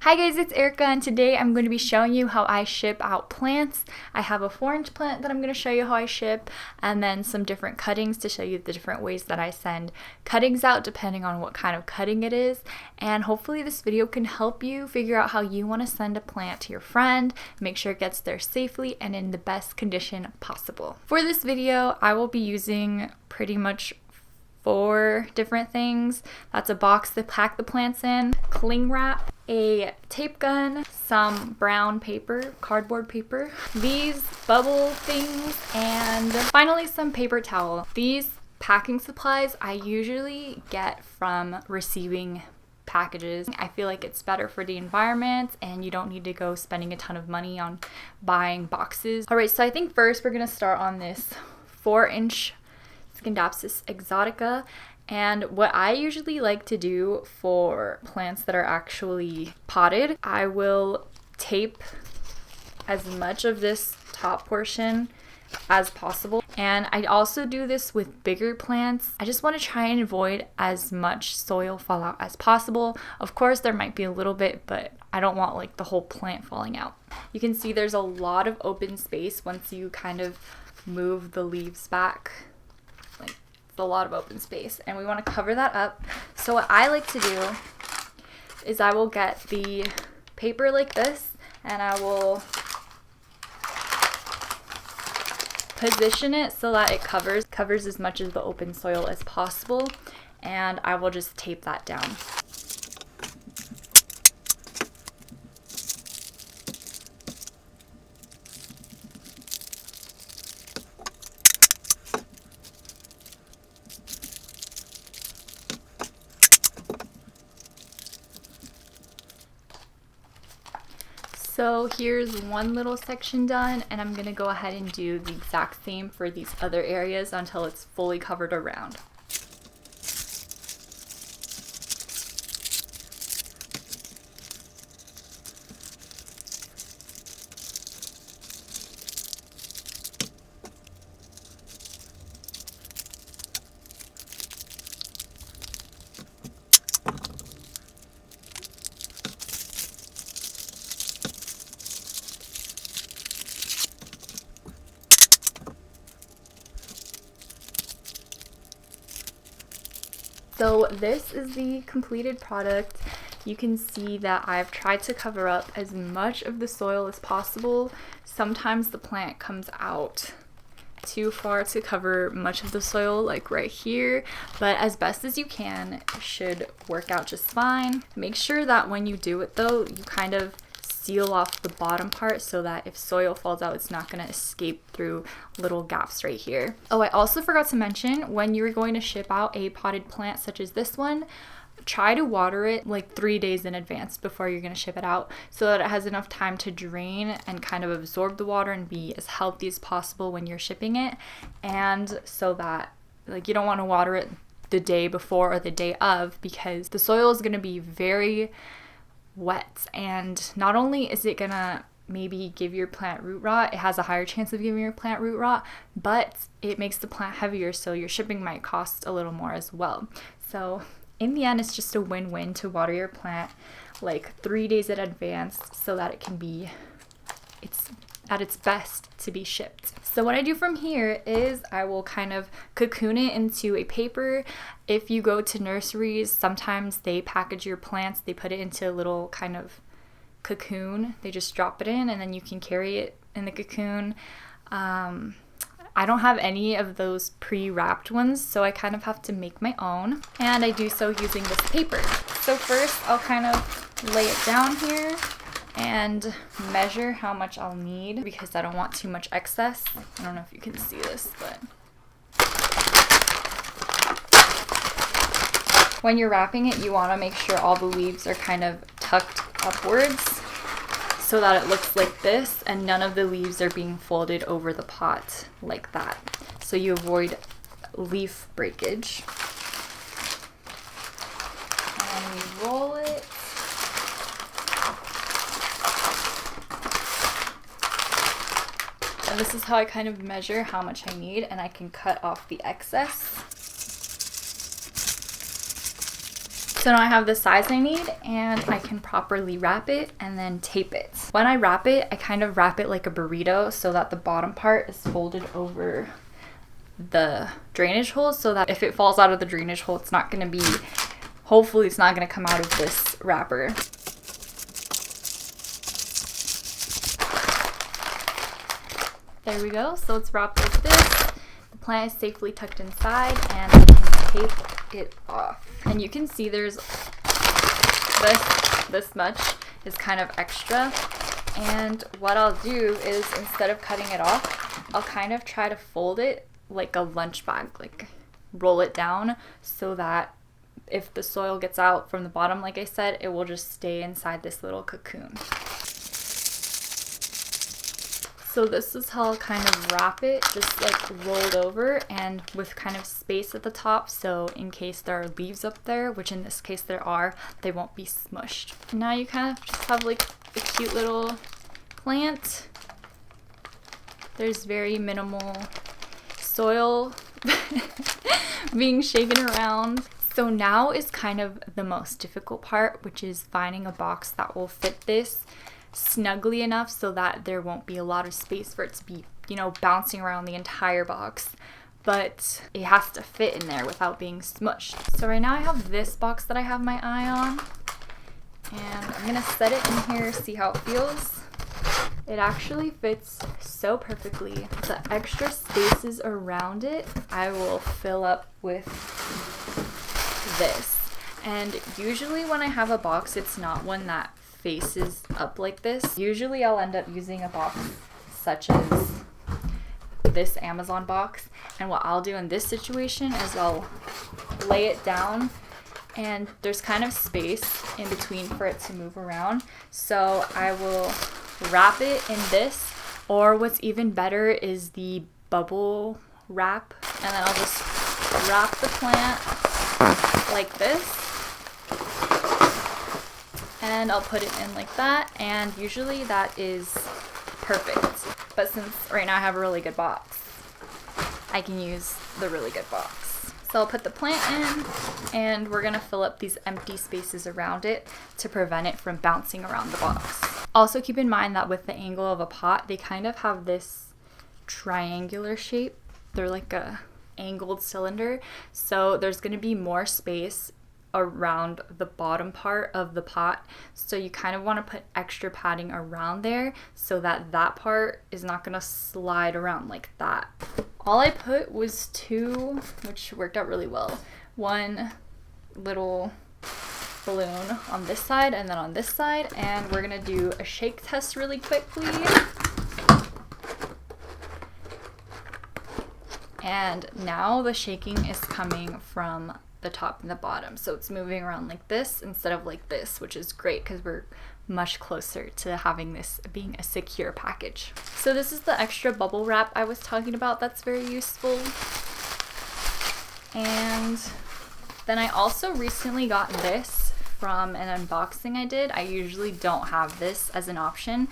Hi guys, it's Erika, and today I'm going to be showing you how I ship out plants. I have a 4-inch plant that I'm going to show you how I ship, and then some different cuttings to show you the different ways that I send cuttings out depending on what kind of cutting it is. And hopefully this video can help you figure out how you want to send a plant to your friend, make sure it gets there safely and in the best condition possible. For this video, I will be using pretty much 4 different things. That's a box to pack the plants in, cling wrap, a tape gun, some brown paper, cardboard paper, these bubble things, and finally some paper towel. These packing supplies I usually get from receiving packages. I feel like it's better for the environment and you don't need to go spending a ton of money on buying boxes. Alright, so I think first we're going to start on this 4-inch Scindapsus exotica. And what I usually like to do for plants that are actually potted, I will tape as much of this top portion as possible. And I also do this with bigger plants. I just want to try and avoid as much soil fallout as possible. Of course, there might be a little bit, but I don't want like the whole plant falling out. You can see there's a lot of open space once you kind of move the leaves back. A lot of open space, and we want to cover that up. So what I like to do is I will get the paper like this and I will position it so that it covers as much of the open soil as possible, and I will just tape that down. So here's one little section done, and I'm going to go ahead and do the exact same for these other areas until it's fully covered around. So this is the completed product. You can see that I've tried to cover up as much of the soil as possible. Sometimes the plant comes out too far to cover much of the soil, like right here, but as best as you can, it should work out just fine. Make sure that when you do it though, you kind of seal off the bottom part so that if soil falls out, it's not going to escape through little gaps right here. Oh, I also forgot to mention, when you're going to ship out a potted plant such as this one, try to water it like 3 days in advance before you're going to ship it out so that it has enough time to drain and kind of absorb the water and be as healthy as possible when you're shipping it. And so that like you don't want to water it the day before or the day of, because the soil is going to be very wet, and not only is it gonna maybe give your plant root rot, it has a higher chance of giving your plant root rot, but it makes the plant heavier, so your shipping might cost a little more as well. So in the end, it's just a win-win to water your plant like 3 days in advance so that it can be at its best to be shipped. So what I do from here is I will kind of cocoon it into a paper. If you go to nurseries, sometimes they package your plants, they put it into a little kind of cocoon. They just drop it in and then you can carry it in the cocoon. I don't have any of those pre-wrapped ones, so I kind of have to make my own, and I do so using this paper. So first I'll kind of lay it down here and measure how much I'll need because I don't want too much excess. I don't know if you can see this, but when you're wrapping it, you want to make sure all the leaves are kind of tucked upwards so that it looks like this and none of the leaves are being folded over the pot like that, so you avoid leaf breakage. And we roll it. And this is how I kind of measure how much I need, and I can cut off the excess. So now I have the size I need and I can properly wrap it and then tape it. When I wrap it, I kind of wrap it like a burrito so that the bottom part is folded over the drainage hole, so that if it falls out of the drainage hole, it's not going to be, hopefully it's not going to come out of this wrapper. There we go. So it's wrapped like this. The plant is safely tucked inside and I can tape it off. And you can see there's this much is kind of extra. And what I'll do is, instead of cutting it off, I'll kind of try to fold it like a lunch bag, like roll it down so that if the soil gets out from the bottom, like I said, it will just stay inside this little cocoon. So this is how I'll kind of wrap it, just like rolled over and with kind of space at the top, so in case there are leaves up there, which in this case there are, they won't be smushed. And now you kind of just have like a cute little plant. There's very minimal soil being shaken around. So now is kind of the most difficult part, which is finding a box that will fit this snugly enough so that there won't be a lot of space for it to be, you know, bouncing around the entire box, but it has to fit in there without being smushed. So right now I have this box that I have my eye on, and I'm gonna set it in here, see how it feels. It actually fits so perfectly. The extra spaces around it, I will fill up with this. And usually when I have a box, it's not one that faces up like this. Usually I'll end up using a box such as this Amazon box. And what I'll do in this situation is I'll lay it down and there's kind of space in between for it to move around. So I will wrap it in this, or what's even better is the bubble wrap, and then I'll just wrap the plant like this, and I'll put it in like that, and usually that is perfect. But since right now I have a really good box, I can use the really good box. So I'll put the plant in, and we're gonna fill up these empty spaces around it to prevent it from bouncing around the box. Also keep in mind that with the angle of a pot, they kind of have this triangular shape. They're like a angled cylinder, so there's going to be more space around the bottom part of the pot, so you kind of want to put extra padding around there so that that part is not going to slide around like that. All I put was two, which worked out really well. One little balloon on this side and then on this side, and we're gonna do a shake test really quickly. And now the shaking is coming from the top and the bottom, so it's moving around like this instead of like this, which is great because we're much closer to having this being a secure package. So this is the extra bubble wrap I was talking about that's very useful. And then I also recently got this from an unboxing I did. I usually don't have this as an option,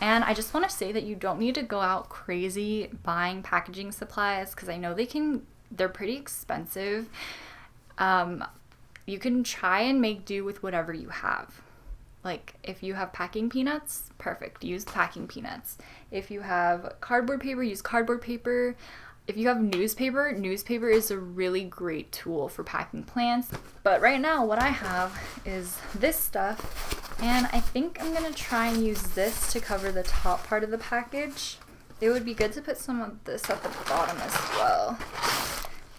and I just want to say that you don't need to go out crazy buying packaging supplies, because I know they're pretty expensive. You can try and make do with whatever you have. Like if you have packing peanuts, perfect, use packing peanuts. If you have cardboard paper, use cardboard paper. If you have newspaper is a really great tool for packing plants. But right now what I have is this stuff, and I think I'm gonna try and use this to cover the top part of the package. It would be good to put some of this at the bottom as well.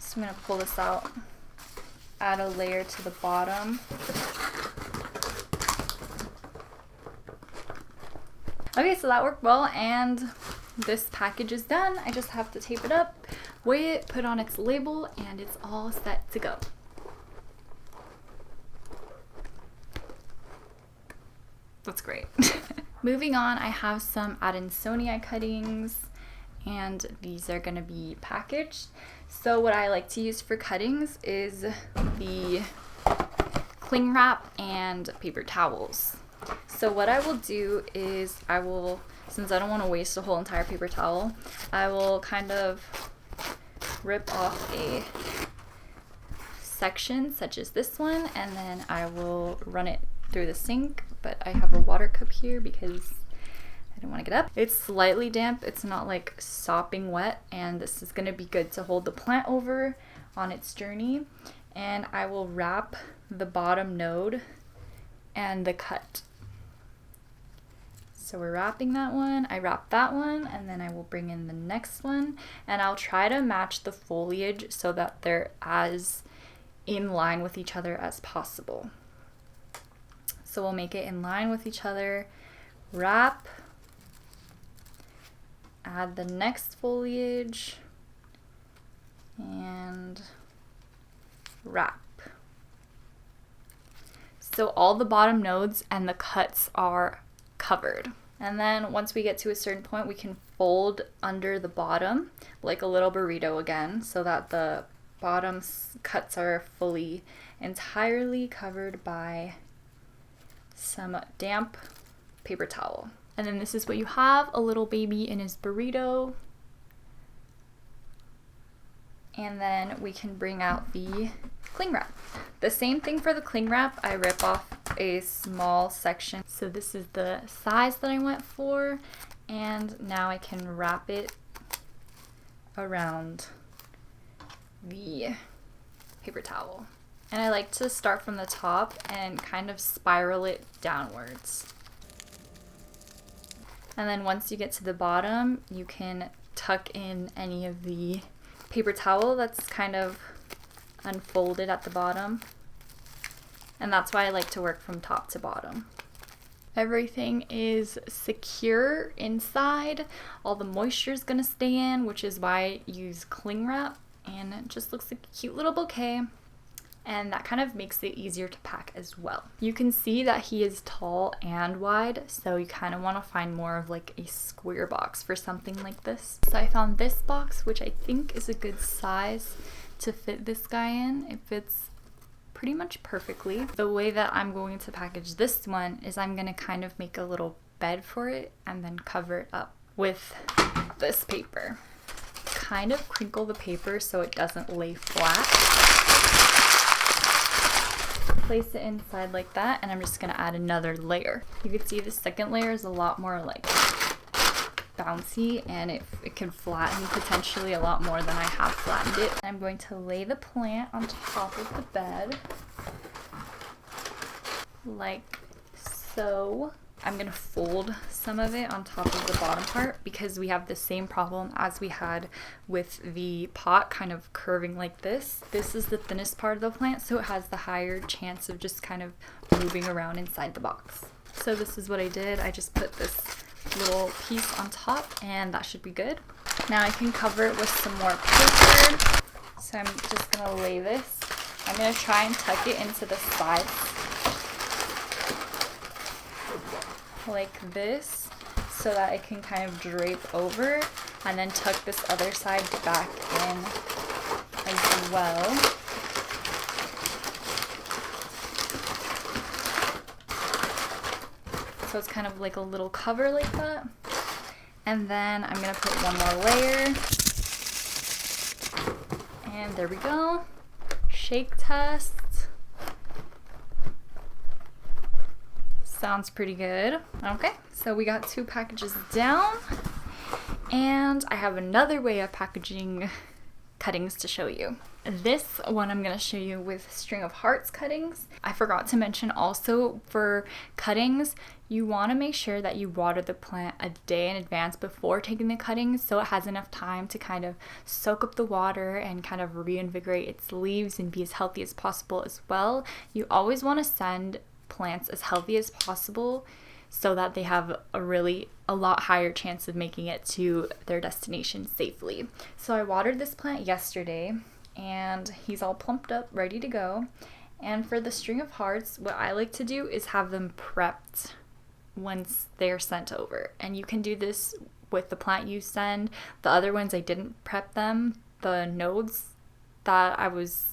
So I'm gonna pull this out, add a layer to the bottom. Okay, so that worked well, and this package is done. I just have to tape it up, weigh it, put on its label, and it's all set to go. That's great. Moving on, I have some Adansonii cuttings, and these are going to be packaged. So what I like to use for cuttings is the cling wrap and paper towels. So what I will do is since I don't want to waste a whole entire paper towel, I will kind of rip off a sections such as this one, and then I will run it through the sink, but I have a water cup here because I don't want to get up. It's slightly damp, it's not like sopping wet, and this is going to be good to hold the plant over on its journey. And I will wrap the bottom node and the cut. So we're wrapping that one, I wrap that one, and then I will bring in the next one, and I'll try to match the foliage so that they're as in line with each other as possible. So we'll make it in line with each other, wrap, add the next foliage, and wrap. So all the bottom nodes and the cuts are covered. And then once we get to a certain point, we can fold under the bottom like a little burrito again, so that the bottom cuts are fully, entirely covered by some damp paper towel. And then this is what you have, a little baby in his burrito. And then we can bring out the cling wrap. The same thing for the cling wrap, I rip off a small section. So this is the size that I went for, and now I can wrap it around the paper towel. And I like to start from the top and kind of spiral it downwards. And then once you get to the bottom, you can tuck in any of the paper towel that's kind of unfolded at the bottom. And that's why I like to work from top to bottom. Everything is secure inside. All the moisture is gonna stay in, which is why I use cling wrap, and it just looks like a cute little bouquet. And that kind of makes it easier to pack as well. You can see that he is tall and wide, so you kind of want to find more of like a square box for something like this. So I found this box, which I think is a good size to fit this guy in. It fits pretty much perfectly. The way that I'm going to package this one is I'm going to kind of make a little bed for it and then cover it up with this paper. Kind of crinkle the paper so it doesn't lay flat. Place it inside like that, and I'm just gonna add another layer. You can see the second layer is a lot more like bouncy, and it can flatten potentially a lot more than I have flattened it. I'm going to lay the plant on top of the bed like so. I'm gonna fold some of it on top of the bottom part because we have the same problem as we had with the pot kind of curving like this. This is the thinnest part of the plant, so it has the higher chance of just kind of moving around inside the box. So this is what I did. I just put this little piece on top, and that should be good. Now I can cover it with some more paper. So I'm just gonna lay this. I'm gonna try and tuck it into the sides like this, so that I can kind of drape over, and then tuck this other side back in as well. So it's kind of like a little cover like that. And then I'm gonna put one more layer. And there we go. Shake test. Sounds pretty good. Okay, so we got 2 packages down, and I have another way of packaging cuttings to show you. This one I'm going to show you with string of hearts cuttings. I forgot to mention also, for cuttings, you want to make sure that you water the plant a day in advance before taking the cuttings, so it has enough time to kind of soak up the water and kind of reinvigorate its leaves and be as healthy as possible as well. You always want to send plants as healthy as possible so that they have a lot higher chance of making it to their destination safely. So I watered this plant yesterday, and he's all plumped up, ready to go. And for the string of hearts, what I like to do is have them prepped once they're sent over. And you can do this with the plant you send. The other ones I didn't prep them. The nodes that I was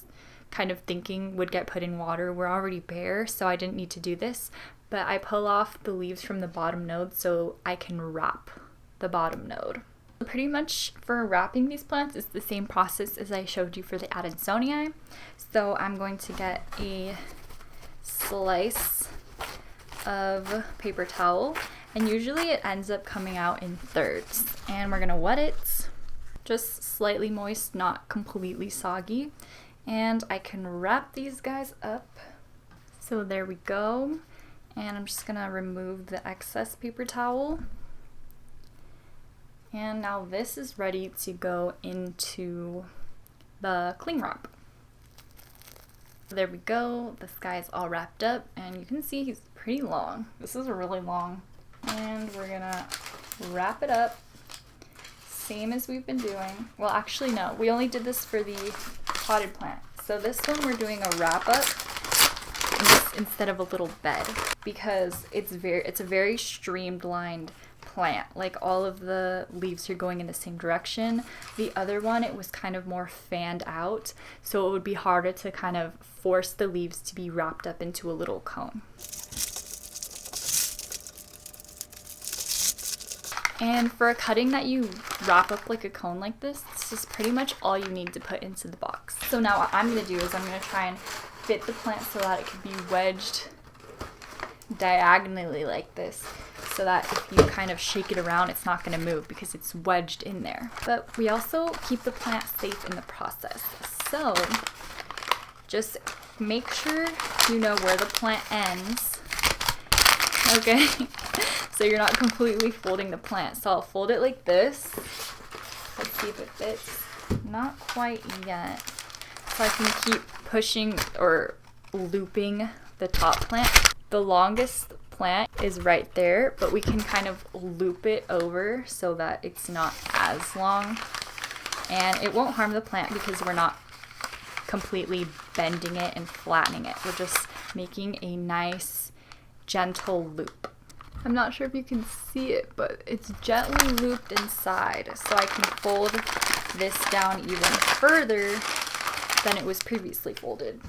kind of thinking would get put in water were already bare, so I didn't need to do this. But I pull off the leaves from the bottom node so I can wrap the bottom node. The pretty much for wrapping these plants is the same process as I showed you for the Adansonii. So I'm going to get a slice of paper towel, and usually it ends up coming out in thirds, and we're gonna wet it, just slightly moist, not completely soggy, and I can wrap these guys up. So there we go, and I'm just gonna remove the excess paper towel, and now this is ready to go into the cling wrap. There we go, this guy is all wrapped up, and you can see he's pretty long. This is really long. And we're gonna wrap it up, same as we've been doing. Well, actually no, we only did this for the potted plant. So this one we're doing a wrap up instead of a little bed, because it's a very streamlined plant. Like, all of the leaves are going in the same direction. The other one, it was kind of more fanned out, so it would be harder to kind of force the leaves to be wrapped up into a little cone. And for a cutting that you wrap up like a cone like this is pretty much all you need to put into the box. So now what I'm going to do is I'm going to try and fit the plant so that it can be wedged diagonally like this, so that if you kind of shake it around, it's not going to move because it's wedged in there. But we also keep the plant safe in the process. So just make sure you know where the plant ends. Okay, so you're not completely folding the plant. So I'll fold it like this. Let's see if it fits. Not quite yet. So I can keep pushing or looping the top plant. The longest plant is right there, but we can kind of loop it over so that it's not as long. And it won't harm the plant because we're not completely bending it and flattening it. We're just making a nice, gentle loop. I'm not sure if you can see it, but it's gently looped inside, so I can fold this down even further than it was previously folded.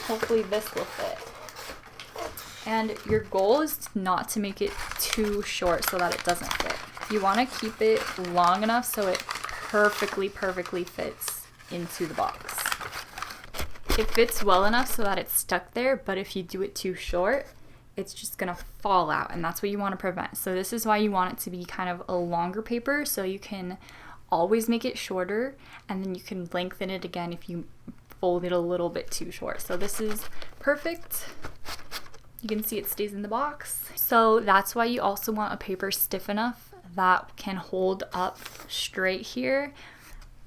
Hopefully this will fit. And your goal is not to make it too short so that it doesn't fit. You want to keep it long enough so it perfectly fits into the box. It fits well enough so that it's stuck there, but if you do it too short, it's just gonna fall out, and that's what you want to prevent. So this is why you want it to be kind of a longer paper, so you can always make it shorter, and then you can lengthen it again if you fold it a little bit too short. So this is perfect. You can see it stays in the box. So that's why you also want a paper stiff enough that can hold up straight here,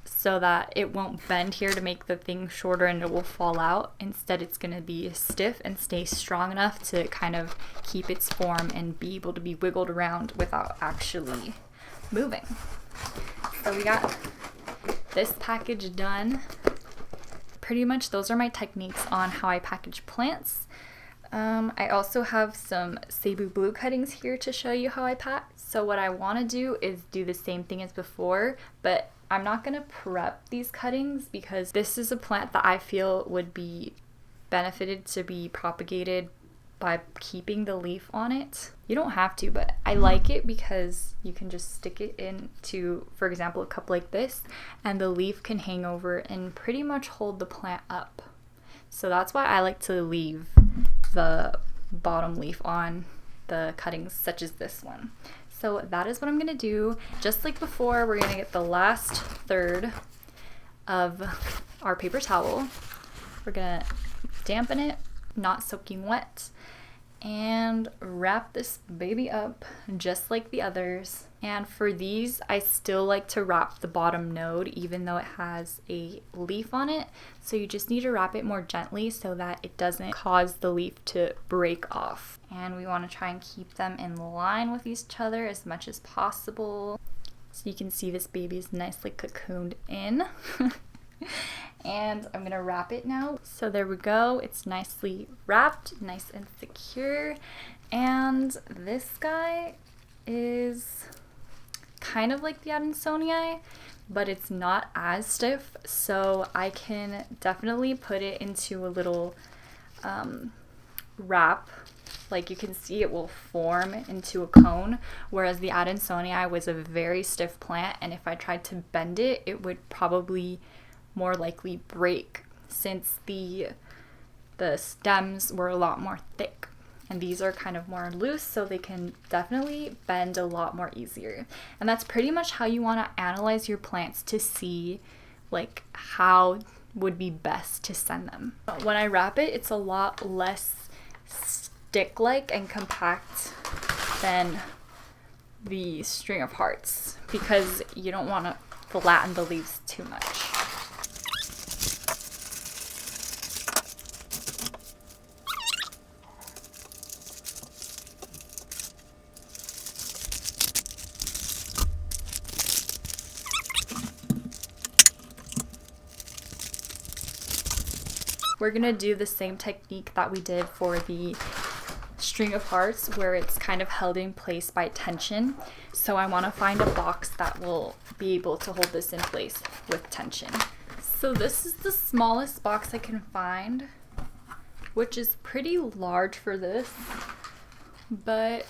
so that it won't bend here to make the thing shorter and it will fall out. Instead, it's going to be stiff and stay strong enough to kind of keep its form and be able to be wiggled around without actually moving. So we got this package done. Pretty much those are my techniques on how I package plants. I also have some Cebu Blue cuttings here to show you how I pack. So what I want to do is do the same thing as before, but I'm not going to prep these cuttings because this is a plant that I feel would be benefited to be propagated by keeping the leaf on it. You don't have to, but I like it because you can just stick it into, for example, a cup like this, and the leaf can hang over and pretty much hold the plant up. So that's why I like to leave the bottom leaf on the cuttings such as this one. So that is what I'm going to do. Just like before, we're going to get the last third of our paper towel. We're going to dampen it, not soaking wet, and wrap this baby up just like the others. And for these, I still like to wrap the bottom node even though it has a leaf on it. So you just need to wrap it more gently so that it doesn't cause the leaf to break off. And we want to try and keep them in line with each other as much as possible. So you can see this baby is nicely cocooned in. And I'm gonna wrap it now. So there we go, it's nicely wrapped, nice and secure. And this guy is kind of like the Adansonii, but it's not as stiff, so I can definitely put it into a little wrap like you can see it will form into a cone, whereas the Adansonii was a very stiff plant, and if I tried to bend it, it would probably more likely break, since the stems were a lot more thick. And these are kind of more loose, so they can definitely bend a lot more easier. And that's pretty much how you want to analyze your plants to see like how would be best to send them. When I wrap it, it's a lot less stick-like and compact than the string of hearts, because you don't want to flatten the leaves too much. We're gonna do the same technique that we did for the string of hearts, where it's kind of held in place by tension. So I want to find a box that will be able to hold this in place with tension. So this is the smallest box I can find, which is pretty large for this, but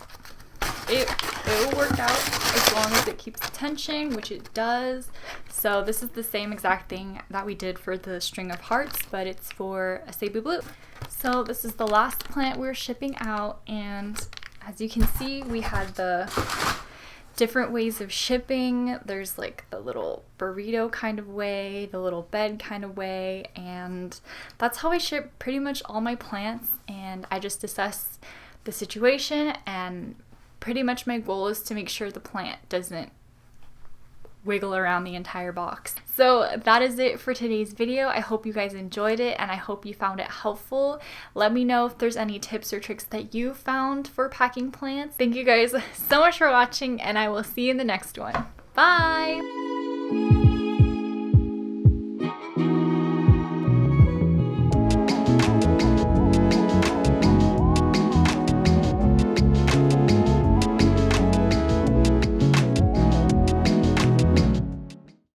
it will work out as long as it keeps tension, which it does. So this is the same exact thing that we did for the string of hearts, but it's for a Cebu Blue. So this is the last plant we're shipping out, and as you can see, we had the different ways of shipping. There's like the little burrito kind of way, the little bed kind of way, and that's how I ship pretty much all my plants. And I just assess the situation, and pretty much my goal is to make sure the plant doesn't wiggle around the entire box. So that is it for today's video. I hope you guys enjoyed it, and I hope you found it helpful. Let me know if there's any tips or tricks that you found for packing plants. Thank you guys so much for watching, and I will see you in the next one. Bye!